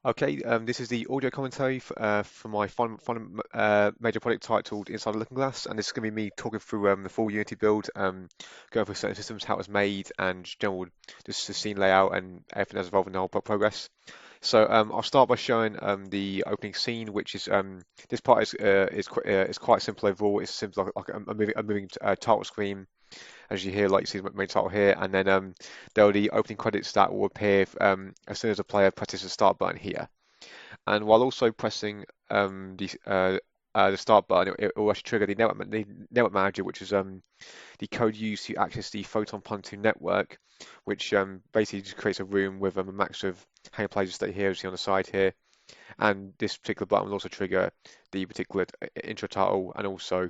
Okay, this is the audio commentary for my final major project titled Inside the Looking Glass, and this is going to be me talking through the full Unity build, going through certain systems, how it was made, and general just the scene layout and everything that's involved in the whole progress. So I'll start by showing the opening scene, which is this part is quite simple overall. It's simple like a moving title screen, as you hear, like you see the main title here, and then there are the opening credits that will appear as soon as a player presses the start button here. And while also pressing the start button, it will actually trigger the network manager, which is the code used to access the Photon Pontoon network, which basically just creates a room with a max of how many players stay here, as you see on the side here. And this particular button will also trigger the particular intro title and also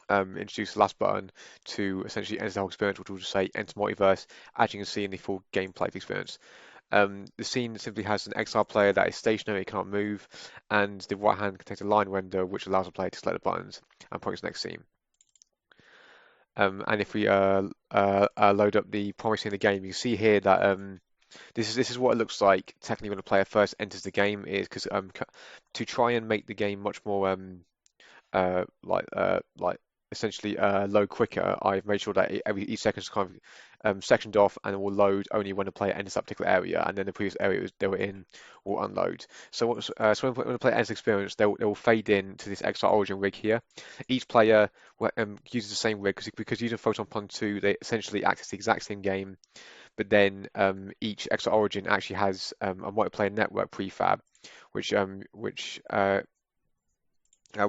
introduce the last button to essentially enter the whole experience, which will just say enter multiverse, as you can see in the full gameplay of the experience. The scene simply has an XR player that is stationary, it cannot move, and the right hand contains a line render which allows the player to select the buttons and point to the next scene. And if we load up the primary scene of the game, you can see here that this is what it looks like technically when a player first enters the game. Is because to try and make the game much more like essentially load quicker, I've made sure that each second is kind of sectioned off and it will load only when the player enters that particular area, and then the previous area they were in will unload. So when the player enters the experience, they will fade in to this XR Origin rig here. Each player uses the same rig because using Photon Pond 2, they essentially access the exact same game, but then each XR Origin actually has a multiplayer network prefab, which you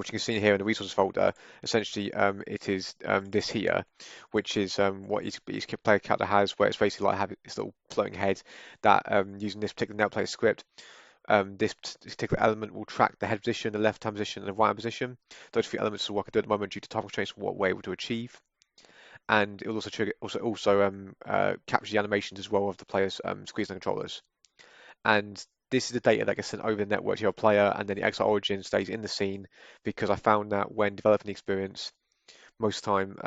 can see here in the resources folder. Essentially, it is this here, which is what each player character has, where it's basically like having this little floating head that using this particular netplayer script, this particular element will track the head position, the left hand position, and the right hand position. Those three elements are what I can do at the moment due to time constraints for what we're able to achieve. And it will also trigger, also capture the animations as well of the players squeezing the controllers. And this is the data that gets sent over the network to your player, and then the XR origin stays in the scene because I found that when developing the experience, most time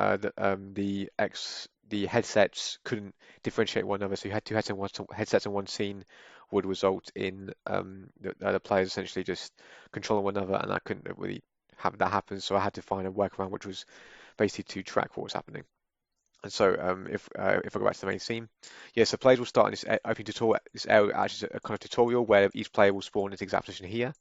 the headsets couldn't differentiate one another, so you had two headsets in one scene would result in the players essentially just controlling one another, and I couldn't really have that happen, so I had to find a workaround which was basically to track what was happening. And so if I go back to the main scene, yeah, so players will start in this opening tutorial. This area actually is a kind of tutorial where each player will spawn in its exact position here.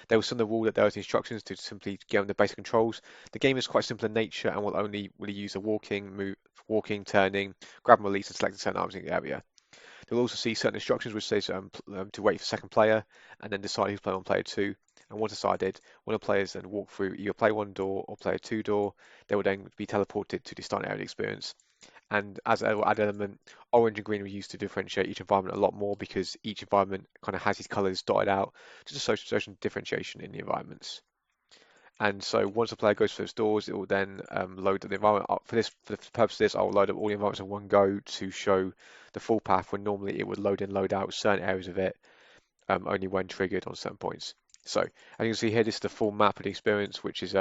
There was some of the rule that there was instructions to simply get on the basic controls. The game is quite simple in nature and will only really use the walking, turning, grab and release, and selecting certain items in the area. You'll also see certain instructions which says to wait for the second player and then decide who's playing on player two. And once decided, one of the players then walk through either player one door or player two door. They will then be teleported to the starting area of the experience. And as an added element, orange and green were used to differentiate each environment a lot more because each environment kind of has these colors dotted out, just a social differentiation in the environments. And so once a player goes through those doors, it will then load the environment up. For the purpose of this, I'll load up all the environments in one go to show the full path when normally it would load in, load out certain areas of it only when triggered on certain points. So as you can see here, this is the full map of the experience, which is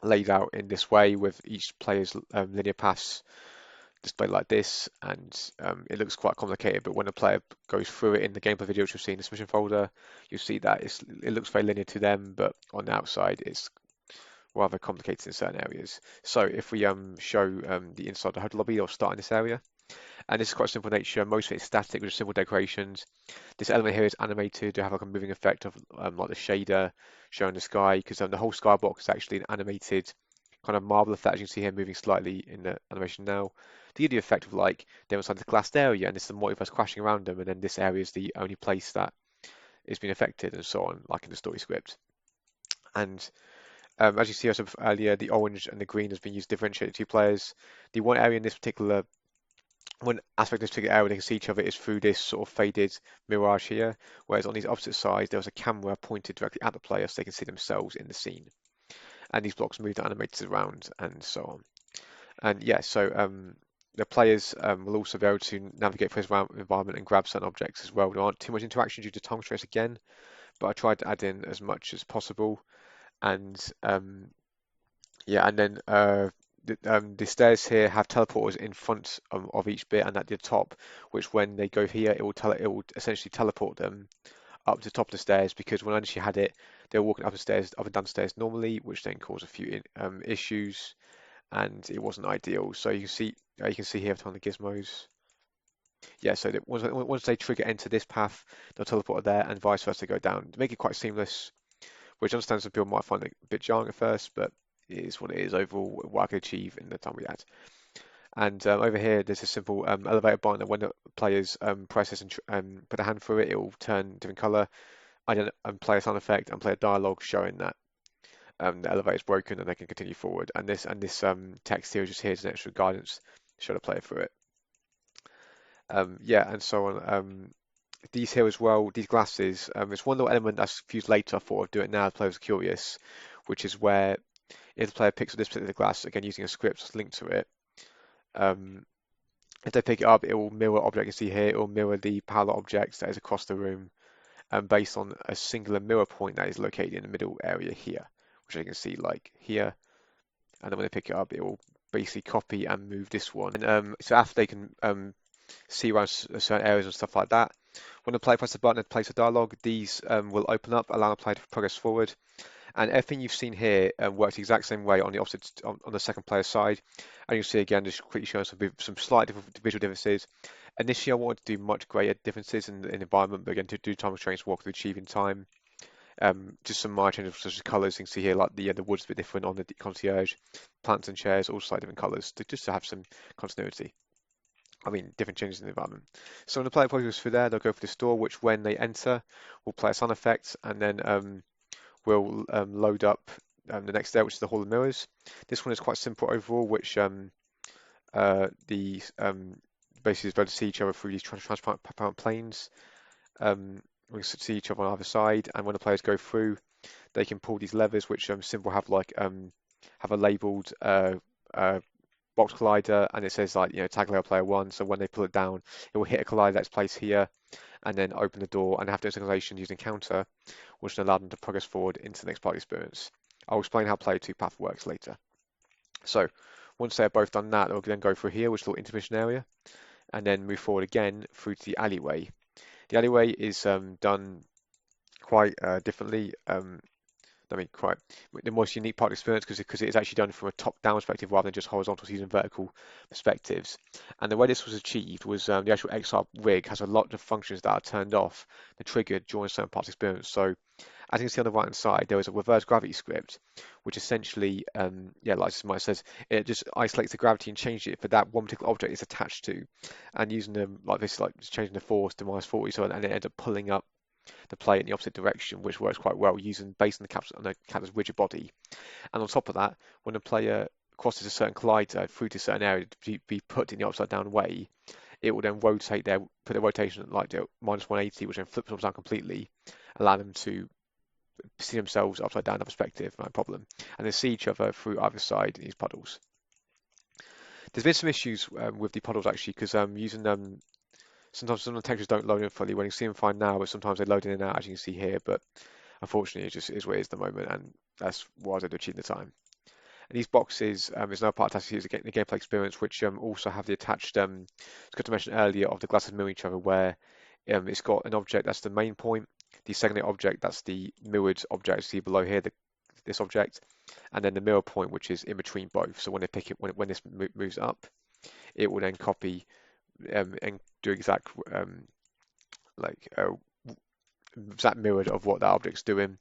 laid out in this way with each player's linear paths displayed like this, and it looks quite complicated, but when a player goes through it in the gameplay video, which you'll see in the submission folder, you'll see that it looks very linear to them, but on the outside it's rather complicated in certain areas. So if we show the inside the hotel lobby, I'll start in this area. And this is quite simple in nature. Most of it is static with just simple decorations. This element here is animated to have like a moving effect of like the shader showing the sky, because the whole skybox is actually an animated kind of marble effect, as you can see here, moving slightly in the animation now. To give the effect of like they're inside the glassed area and this is the multiverse crashing around them, and then this area is the only place that is being affected, and so on, like in the story script. And as you see also earlier, the orange and the green has been used to differentiate the two players. The one area in this particular one aspect of this particular area they can see each other is through this sort of faded mirage here, whereas on these opposite sides there was a camera pointed directly at the player so they can see themselves in the scene. And these blocks move the animators around and so on. And yeah, so the players will also be able to navigate through this environment and grab certain objects as well. There aren't too much interaction due to time constraints again, but I tried to add in as much as possible. And yeah, and then the stairs here have teleporters in front of each bit and at the top, which when they go here, it will essentially teleport them up to the top of the stairs, because when I initially had it, they were walking up the stairs, up and down the stairs normally, which then caused a few issues, and it wasn't ideal. So you can see here on the gizmos. Yeah, so that once they trigger enter this path, they'll teleport there, and vice versa go down to make it quite seamless. Which I understand some people might find it a bit jarring at first, but it is what it is overall, what I could achieve in the time we had. And over here, there's a simple elevator button that when the players press this and put a hand through it, it will turn different color. I then play a sound effect and play a dialogue showing that the elevator is broken and they can continue forward. And this text here is just here as an extra guidance to show the player through it. Yeah, and so on. These here as well, these glasses, it's one little element that's fused later. I thought I'd do it now, the player was curious, which is where if the player picks up this particular glass, again using a script that's linked to it, if they pick it up, it will mirror object you see here, it will mirror the parallel objects that is across the room, based on a singular mirror point that is located in the middle area here, which you can see like here, and then when they pick it up, it will basically copy and move this one. And so after they can see around certain areas and stuff like that, when the player presses the button and plays a dialogue, these will open up, allow the player to progress forward. And everything you've seen here works the exact same way on the opposite on the second player's side. And you'll see again, just quickly showing some slight visual differences. Initially, I wanted to do much greater differences in the environment, but again, to do time constraints, walk through achieving time. Just some minor changes such as colours. You can see here, like the wood's a bit different on the concierge, plants and chairs, all slightly different colours, just to have some continuity. I mean, different changes in the environment. So when the player goes through there, they'll go for the store, which when they enter, will play a sound effect, and then we'll load up the next stair, which is the Hall of Mirrors. This one is quite simple overall, which the basically is able to see each other through these transparent planes. We can see each other on either side, and when the players go through, they can pull these levers, which simple have like have a labeled box collider, and it says like tag layer player 1. So when they pull it down, it will hit a collider that's placed here, and then open the door and have the synchronization using counter, which will allow them to progress forward into the next part of the experience. I'll explain how player 2 path works later. So once they're both done that, they'll then go through here, which is a little intermission area, and then move forward again through to the alleyway. The alleyway is done quite differently. I mean, quite the most unique part of the experience because it is actually done from a top-down perspective rather than just horizontal, using vertical perspectives. And the way this was achieved was the actual XR rig has a lot of functions that are turned off, that triggered during certain parts of the experience. So as you can see on the right-hand side, there is a reverse gravity script, which essentially, yeah, like Mike says, it just isolates the gravity and changes it for that one particular object it's attached to, and using them like this, like just changing the force to -40, so and it ends up pulling up the player in the opposite direction, which works quite well using based on the capsule's rigid body. And on top of that, when the player crosses a certain collider through to a certain area to be put in the upside down way, it will then rotate put the rotation at like -180, which then flips them down completely, allow them to see themselves upside down in that perspective, no problem, and they see each other through either side in these puddles. There's been some issues with the puddles actually, because using them. Sometimes some of the textures don't load in fully when you see them fine now, but sometimes they load in and out, as you can see here. But unfortunately, it just is what it is at the moment, and that's what I was able to achieve in the time. And these boxes is now part of the gameplay experience, which also have the attached, as I mentioned earlier, of the glasses mirroring each other, where it's got an object that's the main point, the secondary object that's the mirrored object, see below here, this object, and then the mirror point, which is in between both. So when they pick it, when this moves up, it will then copy and do exact exact mirrored of what that object's doing,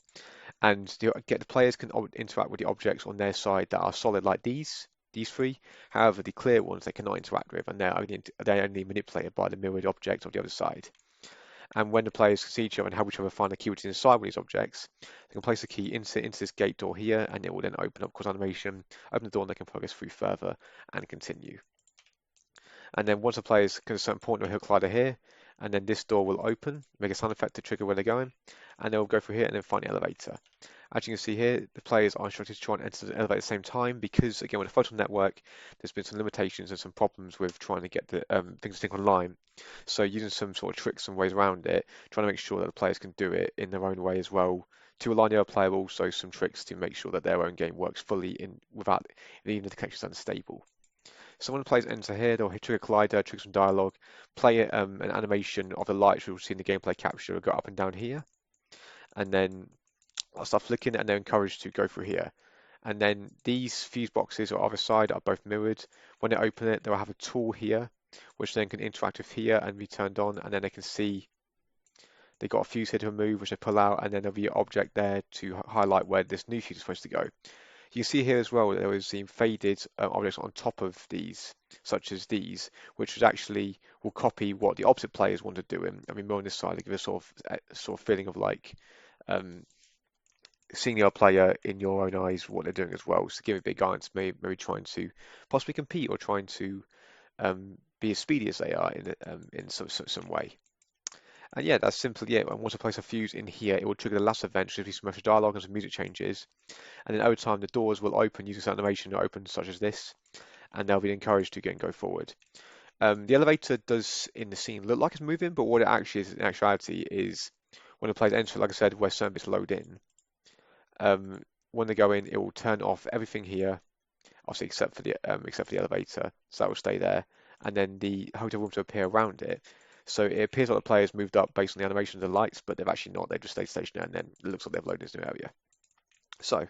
and get the players can interact with the objects on their side that are solid like these three. However, the clear ones they cannot interact with, and they're only manipulated by the mirrored object on the other side. And when the players see each other and help each other find the key which is inside one of these objects, they can place the key into this gate door here, and it will then open up cause animation, open the door, and they can progress through further and continue. And then once the players get to a certain point, they'll hit a collider here, and then this door will open, make a sound effect to trigger where they're going, and they'll go through here and then find the elevator. As you can see here, the players are instructed to try and enter the elevator at the same time because, again, with a photon network, there's been some limitations and some problems with trying to get the things to sync online. So using some sort of tricks and ways around it, trying to make sure that the players can do it in their own way as well. To align the other player, but also some tricks to make sure that their own game works fully without even the connection is unstable. So when the players enter here, they'll trigger a collider, trigger some dialogue, play an animation of the lights we'll see in the gameplay capture, will go up and down here. and then I'll start flicking and they're encouraged to go through here. And then these fuse boxes on either side are both mirrored. When they open it, they'll have a tool here, which then can interact with here and be turned on, and then they can see they've got a fuse here to remove, which they pull out, and then there'll be an object there to highlight where this new fuse is supposed to go. You can see here as well that there was some faded objects on top of these, such as these, which actually will copy what the opposite players want to do. And I mean, more on this side, they give a sort of feeling of like um, seeing the other player in your own eyes, what they're doing as well. So give a big guidance, maybe trying to possibly compete or trying to be as speedy as they are in some way. And yeah, that's simply it. And once I place a fuse in here, it will trigger the last event, which will be some extra dialogue and some music changes. And then over time, the doors will open using some animation that opens such as this, and they'll be encouraged to again go forward. The elevator does in the scene look like it's moving, but what it actually is in actuality is when the players enter, like I said, where certain bits load in. When they go in, it will turn off everything here, obviously except for the elevator, so that will stay there, and then the hotel rooms will appear around it. So it appears like the players moved up based on the animation of the lights, but they've actually not. They just stayed stationary, and then it looks like they've loaded this new area. So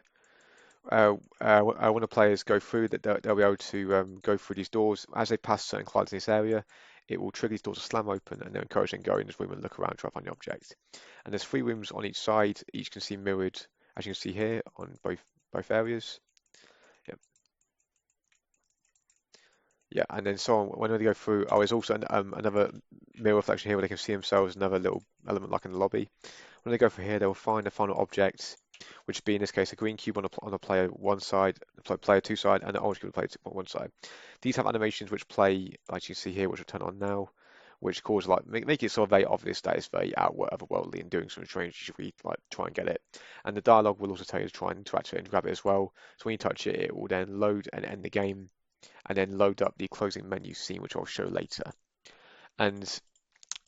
when the players go through, that they'll be able to go through these doors as they pass certain clouds in this area. It will trigger these doors to slam open, and they're encouraged to go in this room and look around, try to find the object. And there's 3 rooms on each side. Each can see mirrored, as you can see here, on both areas. Yep. Yeah, and then so on, when they go through, oh, there's also another mirror reflection here where they can see themselves, another little element like in the lobby. When they go through here, they'll find a final object, which would be in this case a green cube on the player one side, player two side, and an orange cube on player two, on one side. These have animations which play, like you see here, which will turn on now, which cause like make it sort of very obvious that it's very otherworldly and doing something strange. You should really like try and get it. And the dialogue will also tell you to try and interact with it and grab it as well. So when you touch it, it will then load and end the game, and then load up the closing menu scene, which I'll show later. And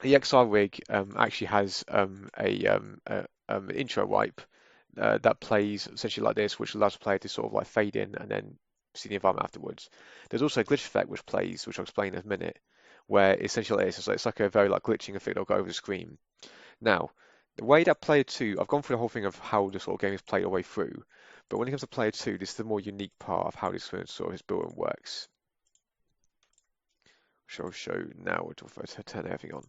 the XR rig actually has an intro wipe that plays essentially like this, which allows the player to sort of like fade in and then see the environment afterwards. There's also a glitch effect which plays, which I'll explain in a minute, where essentially it's like a very like glitching effect that'll go over the screen. Now, the way that player two, I've gone through the whole thing of how the sort of game is played all the way through, but when it comes to player two, this is the more unique part of how this sort of is built and works. Which I'll show now, if I turn everything on.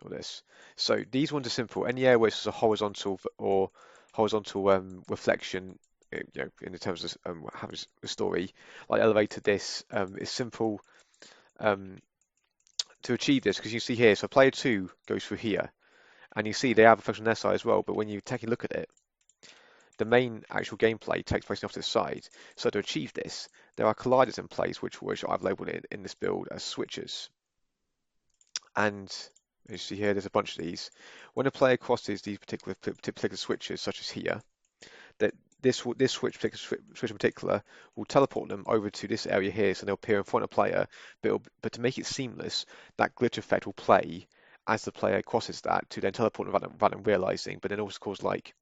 All this. So these ones are simple. Any area where it's a horizontal or horizontal reflection, you know, in the terms of having a story, like elevator, this is simple to achieve this because you see here. So player two goes through here, and you see they have a function on their side as well. But when you take a look at it, the main actual gameplay takes place off to the side. So to achieve this, there are colliders in place, which I've labelled in this build as switches. And as you see here, there's a bunch of these. When a player crosses these particular switches, such as here, that this switch in particular will teleport them over to this area here, so they'll appear in front of the player. But to make it seamless, that glitch effect will play as the player crosses that to then teleport them without them realizing, but then also cause like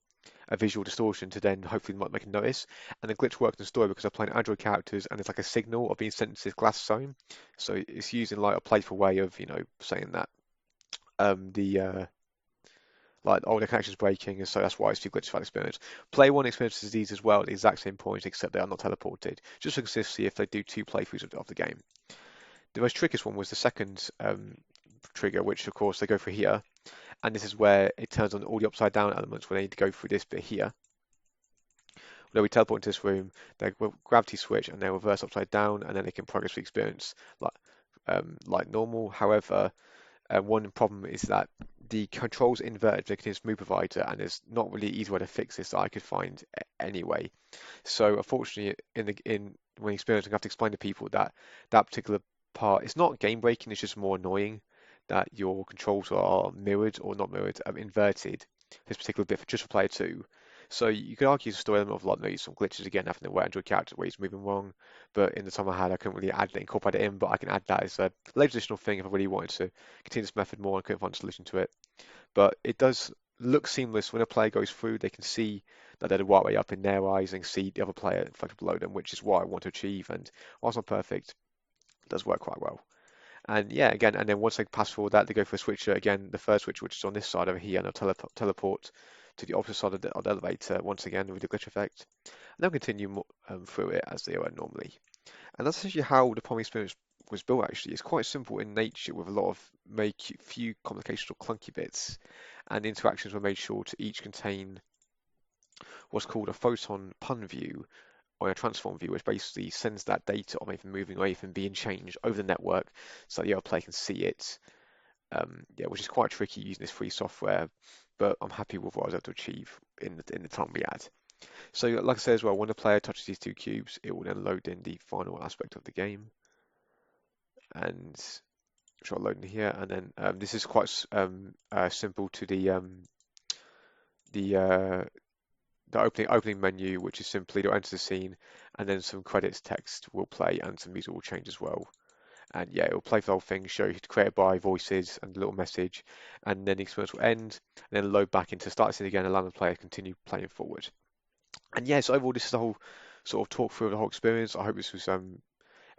a visual distortion to then hopefully make them notice. And the glitch works in the story because they're playing Android characters and it's like a signal of being sent to this glass zone. So it's using like a playful way of, you know, saying that like the connection's breaking, and so that's why it's too glitch for experience. Player one experiences these as well at the exact same point, except they are not teleported. Just for consistency, if they do 2 playthroughs of the game. The most trickiest one was the second trigger, which of course they go for here, and this is where it turns on all the upside down elements where they need to go through this bit here. Where we teleport into this room, they will gravity switch and they reverse upside down, and then they can progress the experience like normal. However, one problem is that the controls inverted for continuous move provider, and there's not really an easy way to fix this that I could find anyway. So unfortunately, when experiencing, I have to explain to people that that particular part it's not game breaking; it's just more annoying that your controls are mirrored or not mirrored, inverted. This particular bit for just for player two. So you could argue it's a story element of like maybe some glitches again, having the way Android character where he's moving wrong. But in the time I had, I couldn't really incorporate it in. But I can add that as a later additional thing if I really wanted to continue this method more. I couldn't find a solution to it. But it does look seamless when a player goes through. They can see that they're the right way up in their eyes and see the other player reflected below them, which is what I want to achieve. And whilst not perfect, it does work quite well. And yeah, again, and then once they pass through all that, they go for a switcher again, the first switcher, which is on this side over here, and they'll teleport to the opposite side of the elevator once again with the glitch effect. And they'll continue through it as they would normally. And that's actually how the Palm experience was built, actually. It's quite simple in nature with a lot of few complicated or clunky bits, and interactions were made sure to each contain what's called a photon pun view or a transform view, which basically sends that data of anything moving or anything being changed over the network so that the other player can see it. Yeah, which is quite tricky using this free software, but I'm happy with what I was able to achieve in the time we had. So, like I said as well, when the player touches these two cubes, it will then load in the final aspect of the game, and which I'll load in here. And then this is quite simple to the uh, the opening menu, which is simply to enter the scene, and then some credits text will play, and some music will change as well. And yeah, it will play for the whole thing, show you created by voices and a little message, and then the experience will end, and then load back into start the scene again, allowing the player to continue playing forward. And yes, overall, this is the whole sort of talk through of the whole experience. I hope this was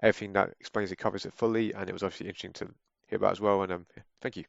everything that explains it, covers it fully, and it was obviously interesting to hear about as well. And yeah, thank you.